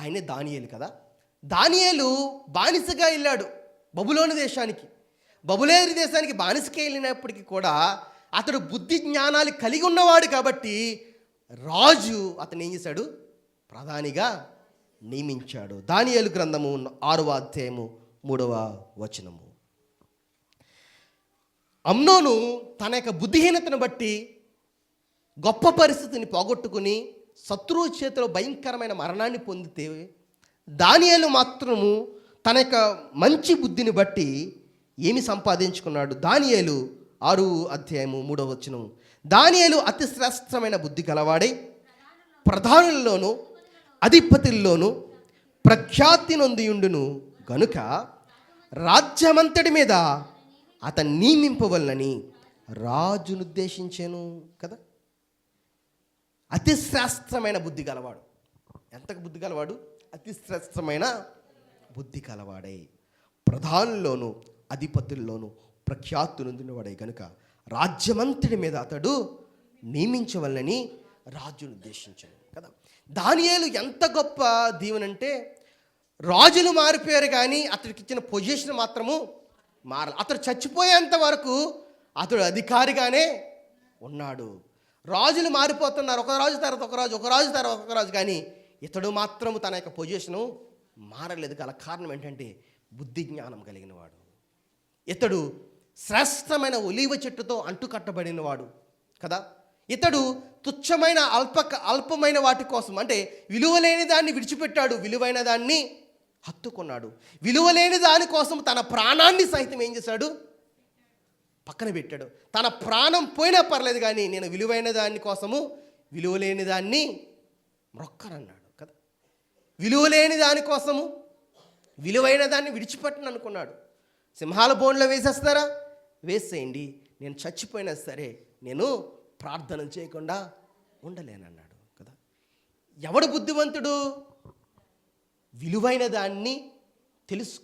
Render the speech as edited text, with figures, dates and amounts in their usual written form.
ఆయనే దానియేలు కదా. దానియేలు బానిసగా వెళ్ళాడు బబులోను దేశానికి. బబులేరు దేశానికి బానిసగా వెళ్ళినప్పటికీ కూడా అతడు బుద్ధి జ్ఞానాలు కలిగి ఉన్నవాడు కాబట్టి రాజు అతను ఏం చేశాడు? ప్రధానిగా నియమించాడు. దానియేలు గ్రంథము 6వ అధ్యాయము 3వ వచనము. అమ్నోను తన యొక్క బుద్ధిహీనతను బట్టి గొప్ప పరిస్థితిని పోగొట్టుకుని శత్రువు చేతిలో భయంకరమైన మరణాన్ని పొందితే, దానియేలు మాత్రము తన యొక్క మంచి బుద్ధిని బట్టి ఏమి సంపాదించుకున్నాడు? దానియేలు 6వ అధ్యాయము 3వ వచనం. దానియేలు అతి శ్రేష్టమైన బుద్ధి గలవాడై ప్రధానుల్లోనూ అధిపతుల్లోనూ ప్రఖ్యాతి నొందియుండును గనుక రాజ్యమంతటి మీద అతన్ని నియమింపవలనని రాజును ఉద్దేశించాను కదా. అతి శ్రేష్టమైన బుద్ధి గలవాడు. ఎంత బుద్ధి గలవాడు? అతి శ్రేష్టమైన బుద్ధి గలవాడై ప్రధానుల్లోనూ అధిపతుల్లోనూ ప్రఖ్యాతి నొందినవాడై కనుక రాజ్యమంతటి మీద అతడు నియమించవలనని రాజును ఉద్దేశించాను కదా. దానియేలు ఎంత గొప్ప దీవెనంటే, రాజులు మారిపోయారు కానీ అతడికి ఇచ్చిన పొజిషన్ మాత్రము మారాలి. అతడు చచ్చిపోయేంత వరకు అతడు అధికారిగానే ఉన్నాడు. రాజులు మారిపోతున్నారు, ఒక రాజు తర్వాత ఒక రాజు, ఒక రాజు తర్వాత ఒక రాజు, కానీ ఇతడు మాత్రము తన యొక్క పొజిషను మారలేదు. గల కారణం ఏంటంటే బుద్ధి జ్ఞానం కలిగిన వాడు. ఇతడు శ్రేష్టమైన ఒలీవ చెట్టుతో అంటుకట్టబడినవాడు కదా. ఇతడు తుచ్చమైన అల్పమైన వాటి కోసం, అంటే విలువలేని దాన్ని విడిచిపెట్టాడు, విలువైన దాన్ని హత్తుకున్నాడు. విలువలేని దానికోసం తన ప్రాణాన్ని సైతం ఏం చేశాడు? పక్కన పెట్టాడు. తన ప్రాణం పోయినా పర్లేదు కానీ నేను విలువైన దాని కోసము విలువలేని దాన్ని మ్రొక్కనన్నాడు కదా. విలువలేని దానికోసము విలువైన దాన్ని విడిచిపెట్టను అనుకున్నాడు. సింహాల బోన్లో వేసేస్తారా? వేసేయండి, నేను చచ్చిపోయినా సరే నేను ప్రార్థన చేయకుండా ఉండలేనన్నాడు కదా. ఎవడు బుద్ధివంతుడు? విలువైన దాన్ని తెలుసు